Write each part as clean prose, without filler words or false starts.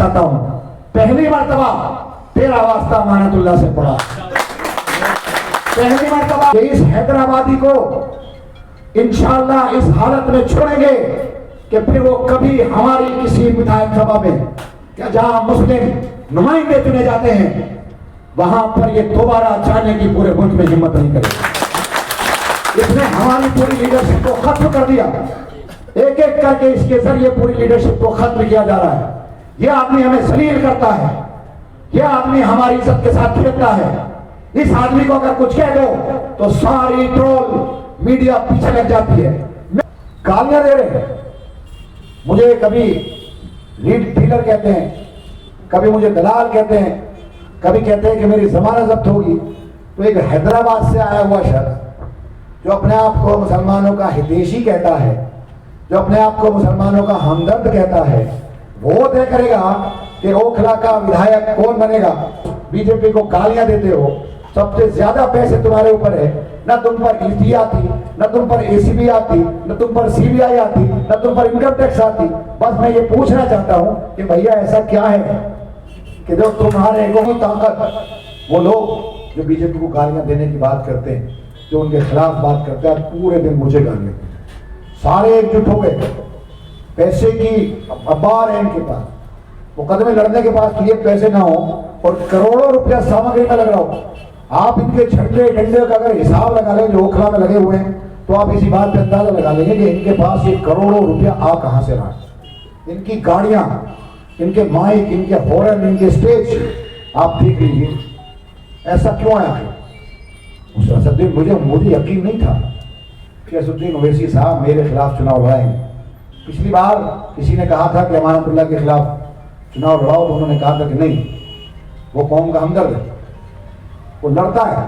चाहता हूं, पहली मर्तबा तेरा वास्ता अमानतुल्लाह से पड़ा, पहली मर्तबा इस हैदराबादी को इंशाअल्लाह इस हालत में छोड़ेंगे कि फिर वो कभी हमारी किसी विधायक सभा में क्या जहां मुस्लिम नुमाइंदे चुने जाते हैं वहां पर ये दोबारा जाने की पूरे मुल्क में हिम्मत नहीं करेगा। इसने हमारी पूरी लीडरशिप को खत्म कर दिया, एक एक करके इसके जरिए पूरी लीडरशिप को खत्म किया जा रहा है। यह आदमी हमें जलील करता है, यह आदमी हमारी इज्जत के साथ खेलता है। इस आदमी को अगर कुछ कह दो तो सारी ट्रोल मीडिया पीछे लग जाती है, गालियां दे रहे। मुझे कभी लीड डीलर कहते हैं, कभी मुझे दलाल कहते हैं, कभी कहते हैं कि मेरी जमानत जब्त होगी। तो एक हैदराबाद से आया हुआ शख्स जो अपने आप को मुसलमानों का हितैषी कहता है, जो अपने आप को मुसलमानों का हमदर्द कहता है, वो तय करेगा कि ओखला का विधायक कौन बनेगा। बीजेपी को गालियां देते हो, सबसे ज्यादा पैसे तुम्हारे ऊपर है, ना तुम पर ईडी आती, ना तुम पर एसीबी आती, ना तुम पर सीबीआई आती, ना तुम पर इनकम टैक्स आती। बस मैं ये पूछना चाहता हूं कि भैया ऐसा क्या है कि जो तुम्हारे को ताकत, वो लोग जो बीजेपी को गालियां देने की बात करते हैं, जो उनके खिलाफ बात करते हैं, पूरे दिन मुझे गालियां, सारे एकजुट हो गए। पैसे की अपार है इनके पास, मुकदमे लड़ने के पास लिए पैसे ना हो और करोड़ों रुपया सामग्री में लग रहा हो। आप इनके झंडे डंडे का अगर हिसाब लगा लें जो ओखला में लगे हुए हैं, तो आप इसी बात पे अंदाजा लगा लेंगे कि इनके पास ये करोड़ों रुपया आ कहां से रहा। इनकी गाड़ियां, इनके माइक, इनके हॉर्न, इनके स्टेज आप देख लीजिए, ऐसा क्यों है आखिर? असदुद्दीन, मुझे यकीन नहीं था कि असदुद्दीन ओवैसी साहब मेरे खिलाफ चुनाव लड़ाएंगे। पिछली बार किसी ने कहा था कि अमानतुल्लाह के खिलाफ चुनाव लड़ाओ, तो उन्होंने कहा था कि नहीं, वो कौम का हमदर्द है, वो लड़ता है,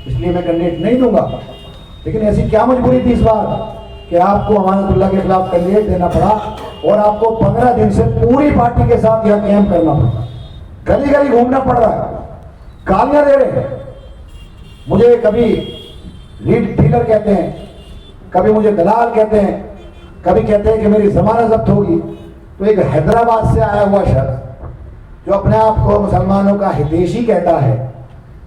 इसलिए मैं कैंडिडेट नहीं दूंगा। लेकिन ऐसी क्या मजबूरी थी इस बार कि आपको अमानतुल्लाह के खिलाफ कैंडिडेट देना पड़ा और आपको 15 दिन से पूरी पार्टी के साथ यह कैंप करना पड़ा, गली गली घूमना पड़ रहा है, गालियां दे रहे। मुझे कभी लीड डीलर कहते हैं, कभी मुझे दलाल कहते हैं, कभी कहते हैं कि मेरी जमानत जब्त होगी। तो एक हैदराबाद से आया हुआ शख्स जो अपने आप को मुसलमानों का हितैषी कहता है,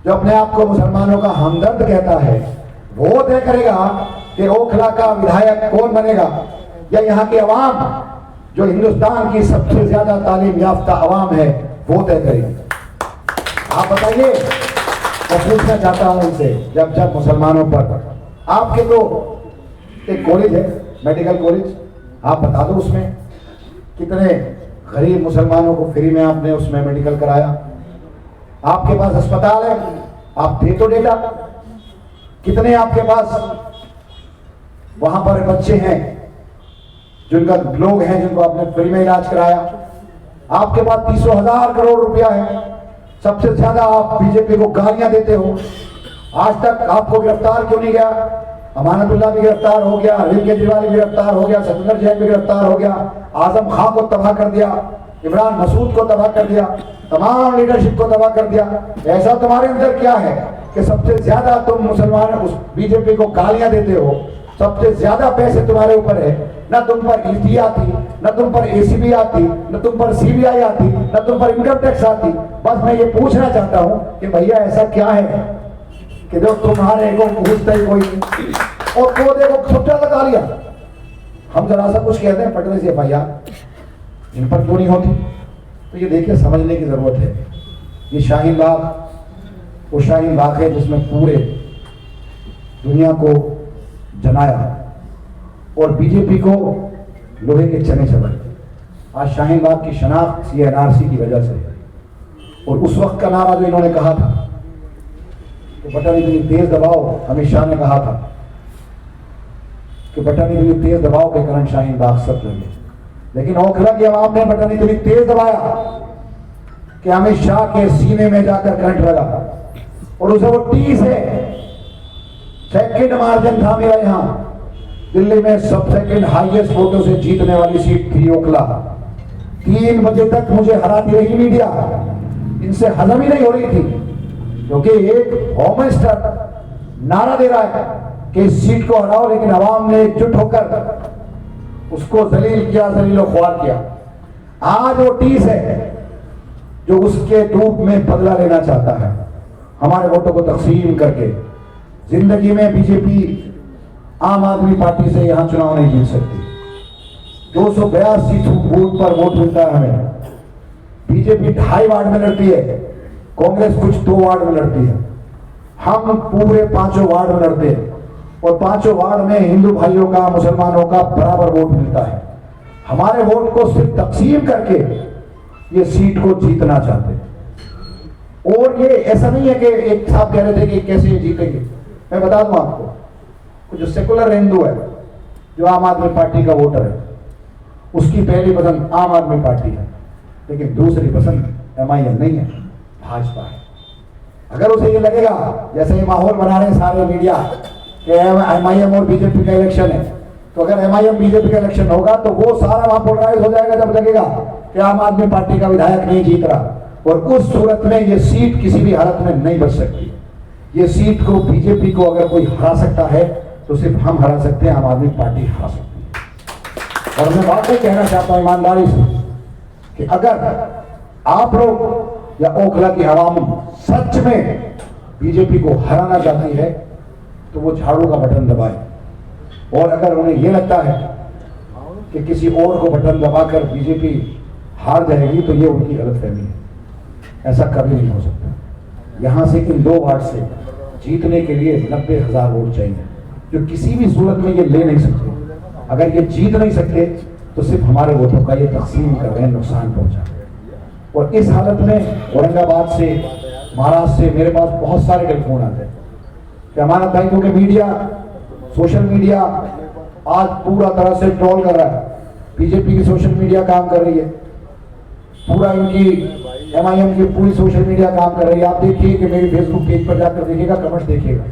जो अपने आप को मुसलमानों का हमदर्द कहता है, वो तय करेगा कि ओखला का विधायक कौन बनेगा, या यहाँ की अवाम जो हिंदुस्तान की सबसे ज्यादा तालीम याफ्ता अवाम है वो तय करेगी। आप बताइए, मैं पूछना चाहता हूं उनसे, जब मुसलमानों पर आपके तो एक कॉलेज है, मेडिकल कॉलेज, आप बता दो उसमें कितने गरीब मुसलमानों को फ्री में आपने उसमें मेडिकल कराया। आपके पास अस्पताल है, आप दे तो डेटा, कितने आपके पास वहां पर बच्चे हैं जिनका लोग हैं जिनको आपने फ्री में इलाज कराया। आपके पास 300,000 करोड़ रुपया है, सबसे ज्यादा आप बीजेपी को गालियां देते हो। आज तक आपको गिरफ्तार क्यों नहीं गया? अमानतुल्लाह भी गिरफ्तार हो गया, अरविंद केजरीवाल भी गिरफ्तार हो गया, सत्येंद्र जैन भी गिरफ्तार हो गया, आजम खां को तबाह कर दिया, इमरान मसूद को तबाह कर दिया, तमाम लीडरशिप को तबाह कर दिया। ऐसा तुम्हारे अंदर क्या है कि सबसे ज्यादा तुम मुसलमान उस बीजेपी को गालियां देते हो, सबसे ज्यादा पैसे तुम्हारे ऊपर है, ना तुम पर ईडी आती, ना तुम पर एसीबी आती, ना तुम पर सीबीआई आती, ना तुम पर इनकम टैक्स आती। बस मैं ये पूछना चाहता हूं कि भैया ऐसा क्या है कि जो तुम्हारे को पूछता ही कोई नहीं, और वो देखो सबसे ज्यादा गालियां। हम जरा सा कुछ कहते हैं पटने से एफआईआर इन पर क्यों नहीं होती? तो ये देखिए, समझने की जरूरत है। ये शाहीन बाग वो शाहीन बाग है जिसमें पूरे दुनिया को जनाया और बीजेपी को लोहे के चने चबाए। आज शाहीन बाग की शनाख्त ये एनआरसी की वजह से, और उस वक्त का नारा जो इन्होंने कहा था कि बटन इतनी तेज दबाओ, अमित शाह ने कहा था कि बटन इतनी तेज दबाओ के कारण शाहीन बाग सब लगे। लेकिन ओखला की आवाम ने बटन इतनी तेज दबाया कि अमित शाह के सीने में जाकर करंट लगा, और उसे वो 30 से सेकंड मार्जिन था मेरा। यहां दिल्ली में सब सेकंड हाईएस्ट वोटों से जीतने वाली सीट थी ओखला। 3 बजे तक मुझे हराती रही मीडिया, इनसे हजम ही नहीं हो रही थी, क्योंकि एक होम मिनिस्टर नारा दे रहा है कि इस सीट को हराओ, लेकिन अवाम ने एकजुट होकर उसको जलील किया, जलीलो ख्वार किया। आज वो 30 है, जो उसके रूप में बदला लेना चाहता है हमारे वोटों को तकसीम करके। जिंदगी में बीजेपी आम आदमी पार्टी से यहां चुनाव नहीं जीत सकती। 282 बूथ पर वोट मिलता है हमें। बीजेपी 2.5 वार्ड में लड़ती है, कांग्रेस कुछ 2 वार्ड में लड़ती है, हम पूरे 5 वार्ड में लड़ते हैं और 5 वार्ड में हिंदू भाइयों का मुसलमानों का बराबर वोट मिलता है। हमारे वोट को सिर्फ तकसीम करके ये सीट को जीतना चाहते हैं। और ये ऐसा नहीं है कि एक साहब कह रहे थे कि कैसे ये जीतेंगे। मैं बता दूं आपको, जो सेकुलर हिंदू है, जो आम आदमी पार्टी का वोटर है, उसकी पहली पसंद आम आदमी पार्टी है, लेकिन दूसरी पसंद MIM नहीं है, भाजपा है। अगर उसे ये लगेगा जैसे ये माहौल बना रहे हैं सारे मीडिया कि MIM और बीजेपी का इलेक्शन है, तो अगर MIM बीजेपी का इलेक्शन होगा तो वो सारा वहां पोलराइज हो जाएगा जब लगेगा कि आम आदमी पार्टी का विधायक नहीं जीत रहा। और उस सूरत में ये सीट किसी भी हालत में नहीं बच सकती। ये सीट को बीजेपी को अगर कोई हरा सकता है तो सिर्फ हम हरा सकते हैं, आम आदमी पार्टी हरा सकती है। और मैं बात नहीं कहना चाहता हूं ईमानदारी से कि अगर आप लोग या ओखला की आवाम सच में बीजेपी को हराना चाहती है तो वो झाड़ू का बटन दबाए। और अगर उन्हें यह लगता है कि किसी और को बटन दबाकर बीजेपी हार जाएगी तो ये उनकी गलतफहमी है। ऐसा कभी नहीं हो सकता। यहां से इन 2 वार्ड से जीतने के लिए 90,000 वोट चाहिए, जो किसी भी सूरत में ये ले नहीं सकते। अगर ये जीत नहीं सकते तो सिर्फ हमारे वोटों का ये तकसीम कर रहे हैं, नुकसान पहुंचा। और इस हालत में औरंगाबाद से, महाराष्ट्र से मेरे पास बहुत सारे टेलीफोन आते हैं कि हमारा भाई, क्योंकि मीडिया, सोशल मीडिया आज पूरा तरह से ट्रोल कर रहा है। बीजेपी की सोशल मीडिया काम कर रही है, पूरा इनकी MIM की पूरी सोशल मीडिया काम कर रही है। आप देखिए कि मेरी फेसबुक पेज पर जाकर देखिएगा, कमेंट्स देखिएगा।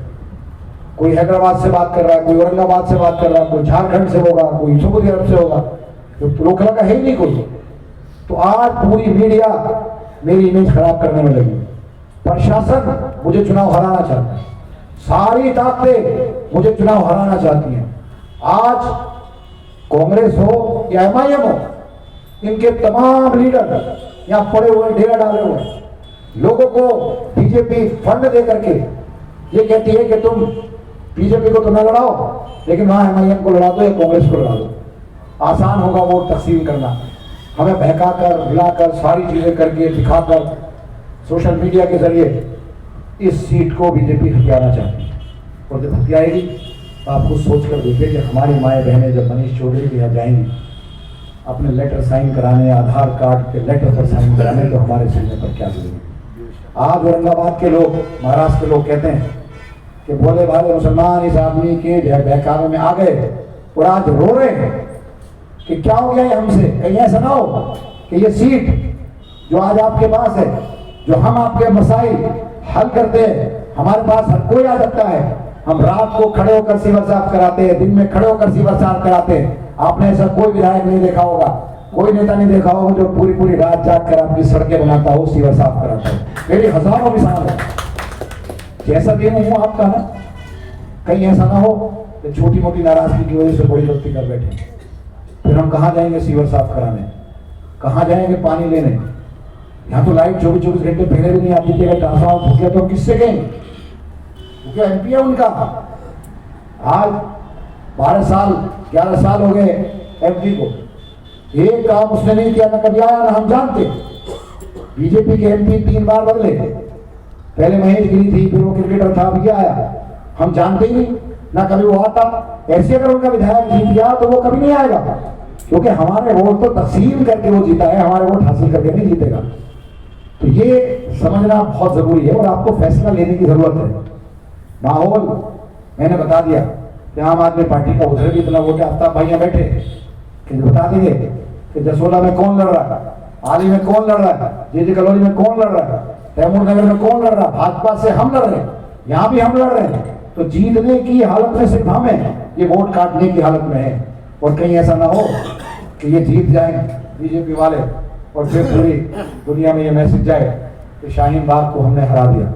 कोई हैदराबाद से बात कर रहा है, कोई औरंगाबाद से बात कर रहा है, कोई झारखंड से होगा, कोई सऊदी अरब से होगा, तो लोकला का है ही नहीं कोई। तो आज पूरी मीडिया मेरी इमेज खराब करने में लगी। प्रशासन मुझे चुनाव हराना चाहता है, सारी ताकतें मुझे चुनाव हराना चाहती हैं। आज कांग्रेस हो या MIM हो, इनके तमाम लीडर यहां पड़े हुए, डेरा डाले हुए लोगों को बीजेपी फंड दे करके ये कहती है कि तुम बीजेपी को तो न लड़ाओ, लेकिन वहां MIM को लड़ा दो या कांग्रेस को लड़ा दो, आसान होगा वोट तकसीम करना। हमें बहकाकर, हिलाकर, सारी चीजें करके, दिखाकर, सोशल मीडिया के जरिए इस सीट को बीजेपी हथियाना चाहती है। और जब हथियाएगी तो आपको सोच कर देखिए कि हमारी माएँ बहनें जब मनीष चौधरी के यहाँ जाएंगी अपने लेटर साइन कराने, आधार कार्ड के लेटर पर साइन कराने, तो हमारे सीने पर क्या करेंगे। आज औरंगाबाद के लोग, महाराष्ट्र के लोग कहते हैं कि भोले भाले मुसलमान इस आदमी के बहकावे में आ गए और आज रो रहे हैं कि क्या हो गया है हमसे। कहीं ऐसा ना हो कि ये सीट जो आज आपके पास है, जो हम आपके मसाइल हल करते हैं, हमारे पास हर कोई आ सकता है। हम रात को खड़े होकर सीवर साफ कराते हैं, दिन में खड़े होकर सीवर साफ कराते हैं। आपने ऐसा कोई विधायक नहीं देखा होगा, कोई नेता नहीं देखा होगा जो पूरी पूरी रात जाग कर आपकी सड़कें बनाता हो, सीवर साफ कराता हो। मेरी हजारों मिसाल है। जैसा भी हूं आपका ना, कहीं ऐसा ना हो कि छोटी मोटी नाराजगी की वजह से बड़ी गलती कर बैठे, फिर हम कहाँ जाएंगे सीवर साफ कराने, कहाँ जाएंगे पानी लेने। यहाँ तो लाइट 24-24 घंटे पहले भी नहीं आती थी। अगर ट्रांसफार्मर फूक गया तो किससे गए, क्योंकि MP है उनका। आज 12 साल 11 साल हो गए MP को, एक काम उसने नहीं किया, ना कभी आया ना हम जानते। बीजेपी के MP 3 बार बदले, पहले महेश गिरी थी, फिर वो क्रिकेटर था, अभी आया, हम जानते ही नहीं, ना कभी वो आता। ऐसे अगर उनका विधायक जीत गया तो वो कभी नहीं आएगा, क्योंकि हमारे वोट तो तकसीम करके वो जीता है, हमारे वोट हासिल करके नहीं जीतेगा। तो ये समझना बहुत जरूरी है और आपको फैसला लेने की जरूरत है। माहौल मैंने बता दिया कि आम आदमी पार्टी का उधर भी इतना वोट है। आफ्ताब भाइयां बैठे कि बता देंगे कि जसोला में कौन लड़ रहा है, आली में कौन लड़ रहा है, JJ कॉलोनी में कौन लड़ रहा है, तैमूर नगर में कौन लड़ रहा है। भाजपा से हम लड़ रहे हैं, यहाँ भी हम लड़ रहे हैं। तो जीतने की हालत में सिर्फ हम हैं, ये वोट काटने की हालत में है। और कहीं ऐसा ना हो कि ये जीत जाए बीजेपी वाले और फिर पूरी दुनिया में ये मैसेज जाए कि शाहीन बाग को हमने हरा दिया।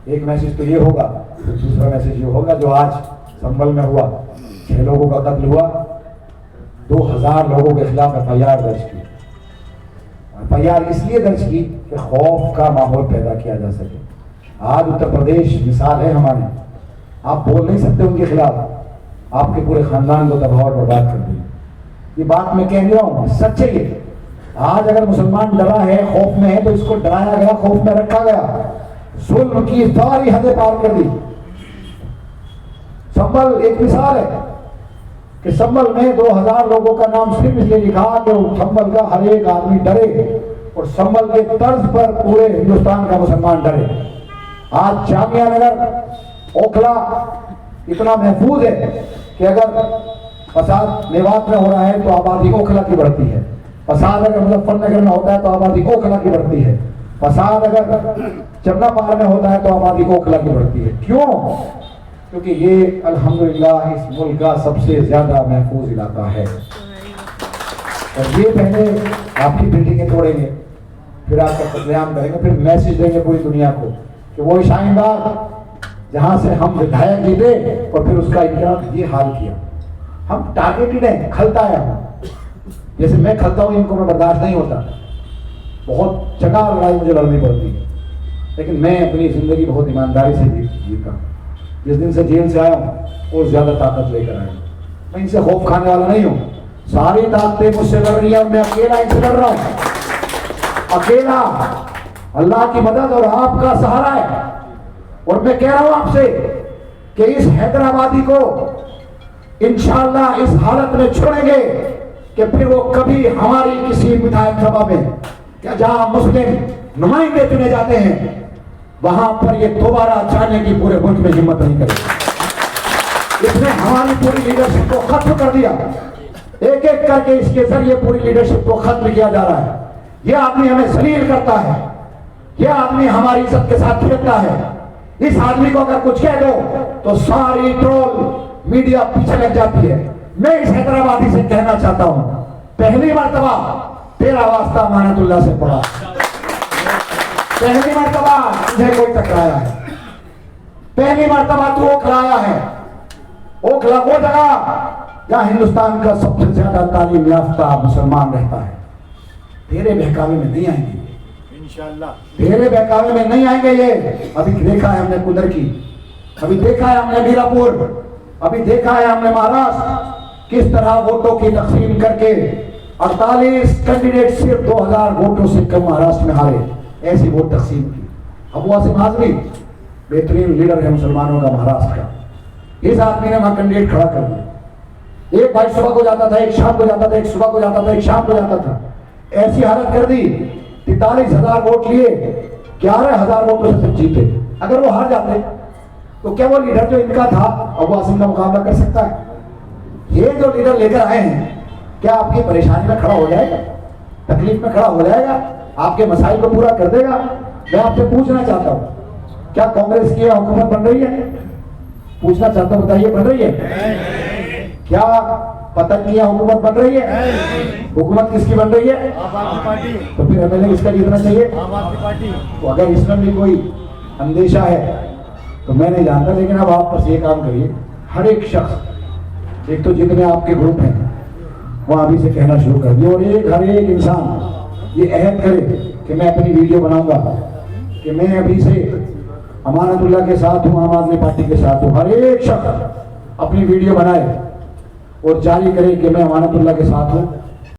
एक मैसेज तो ये होगा, दूसरा मैसेज ये होगा जो आज संभल में हुआ, 6 लोगों का कत्ल हुआ, 2000 लोगों के खिलाफ FIR दर्ज की। एफआईआर इसलिए दर्ज की कि खौफ का माहौल पैदा किया जा सके। आज उत्तर प्रदेश मिसाल है हमारे, आप बोल नहीं सकते उनके खिलाफ, आपके पूरे खानदान को तबाह और बर्बाद कर देंगे। ये बात मैं कह रहा हूँ, सच है ये। आज अगर मुसलमान डरा है, खौफ में है, तो इसको डराया गया, खौफ में रखा गया, जुल्म की सारी हदें पार कर दी। संभल एक मिसाल है कि संभल में 2000 लोगों का नाम सिर्फ इसलिए लिखा कि संभल का हर एक आदमी डरे और संभल के तर्ज पर पूरे हिंदुस्तान का मुसलमान डरे। आज जामिया नगर ओखला इतना महफूज है कि अगर फसाद मेवात में हो रहा है तो आबादी ओखला की बढ़ती है, फसाद अगर मुजफ्फरनगर में होता है तो आबादी ओखला की बढ़ती है, फसाद अगर चन्नापार में होता है तो आबादी ओखला की बढ़ती है। क्यों? क्योंकि ये अल्हम्दुलिल्लाह इस मुल्क का सबसे ज्यादा महफूज इलाका है। और ये पहले आपकी बिल्डिंगें तोड़ेंगे, फिर आपका कत्लेआम करेंगे, फिर मैसेज देंगे पूरी दुनिया को कि वो शाहीनबाग जहां से हम विधायक जीते और फिर उसका इनका ये हाल किया। हम टारगेटेड हैं, खलता है हम, जैसे मैं खलता हूँ इनको मैं बर्दाश्त नहीं होता, बहुत जगह लड़ाई मुझे लड़नी पड़ती है, लेकिन मैं अपनी जिंदगी बहुत ईमानदारी से जीता। जिस दिन से जेल से आया हूँ और ज्यादा ताकत लेकर आया हूँ। मैं इनसे खौफ खाने वाला नहीं हूँ, सारी ताकतें मुझसे लड़ रही है और मैं अकेला इनसे लड़ रहा हूँ। अकेला अल्लाह की मदद और आपका सहारा है। और मैं कह रहा हूं आपसे कि इस हैदराबादी को इंशाअल्लाह इस हालत में छोड़ेंगे कि फिर वो कभी हमारी किसी विधायक सभा में, क्या जहां मुस्लिम नुमाइंदे चुने जाते हैं, वहां पर ये दोबारा जाने की पूरे मुल्क में हिम्मत नहीं करेगी। इसने हमारी पूरी लीडरशिप को खत्म कर दिया, एक एक करके इसके जरिए पूरी लीडरशिप को खत्म किया जा रहा है। यह आदमी हमें जलील करता है, यह आदमी हमारी इज्जत के साथ खेलता है। इस आदमी को अगर कुछ कह दो तो सारी ट्रोल मीडिया पीछे लग जाती है। मैं इस हैदराबादी से कहना चाहता हूं, पहली मर्तबा तेरा वास्ता अमानतुल्लाह से पड़ा, पहली मर्तबा तुझे कोई टकराया है, पहली मर्तबा तू ओखला आया है। ओखला वो जगह जहां हिंदुस्तान का सबसे ज्यादा तालीम याफ्ता मुसलमान रहता है। तेरे बहकावे में नहीं आएंगे इंशाअल्लाह, तेरे बहकावे में नहीं आएंगे ये। अभी देखा है हमने कुदर की, अभी देखा है हमने मीरापुर, अभी देखा है हमने महाराष्ट्र, किस तरह वोटों की तकसीम करके 48 कैंडिडेट सिर्फ 2000 वोटों से कम महाराष्ट्र में हारे, ऐसी वोट तकसीम की। अबू आसिम आजमी बेहतरीन लीडर है मुसलमानों का महाराष्ट्र का, इस आदमी ने वहां कैंडिडेट खड़ा कर दिया। एक भाई सुबह को जाता था, एक शाम को जाता था, एक सुबह को जाता था, एक शाम को जाता था, ऐसी हालत कर दी। 43,000 वोट लिए, 11,000 वोटों से जीते। अगर वो हार जाते तो क्या वो लीडर जो इनका था अबू आसिम का मुकाबला कर सकता है? ये जो लीडर लेकर आए हैं, क्या आपकी परेशानी में खड़ा हो जाएगा, तकलीफ में खड़ा हो जाएगा, आपके मसाइल को पूरा कर देगा? मैं आपसे पूछना चाहता हूँ, क्या कांग्रेस की हुकूमत बन रही है? पूछना चाहता हूँ, बताइए बन रही है? क्या पतन की हुकूमत बन रही है? हुकूमत किसकी बन रही है? आम आदमी पार्टी। तो फिर एमएलए किसका जीतना चाहिए? आम आदमी पार्टी। तो अगर इसमें भी कोई अंदेशा है तो मैं नहीं जानता, लेकिन अब आप बस ये काम करिए, हर एक शख्स, एक तो जितने आपके ग्रुप हैं वो अभी से कहना शुरू कर दिए, और हर एक इंसान ये अहद करे कि मैं अपनी वीडियो बनाऊंगा कि मैं अभी से अमानतुल्लाह के साथ हूँ, आम आदमी पार्टी के साथ हूँ। हर एक शख्स अपनी वीडियो बनाए और जारी करे कि मैं अमानतुल्लाह के साथ हूँ,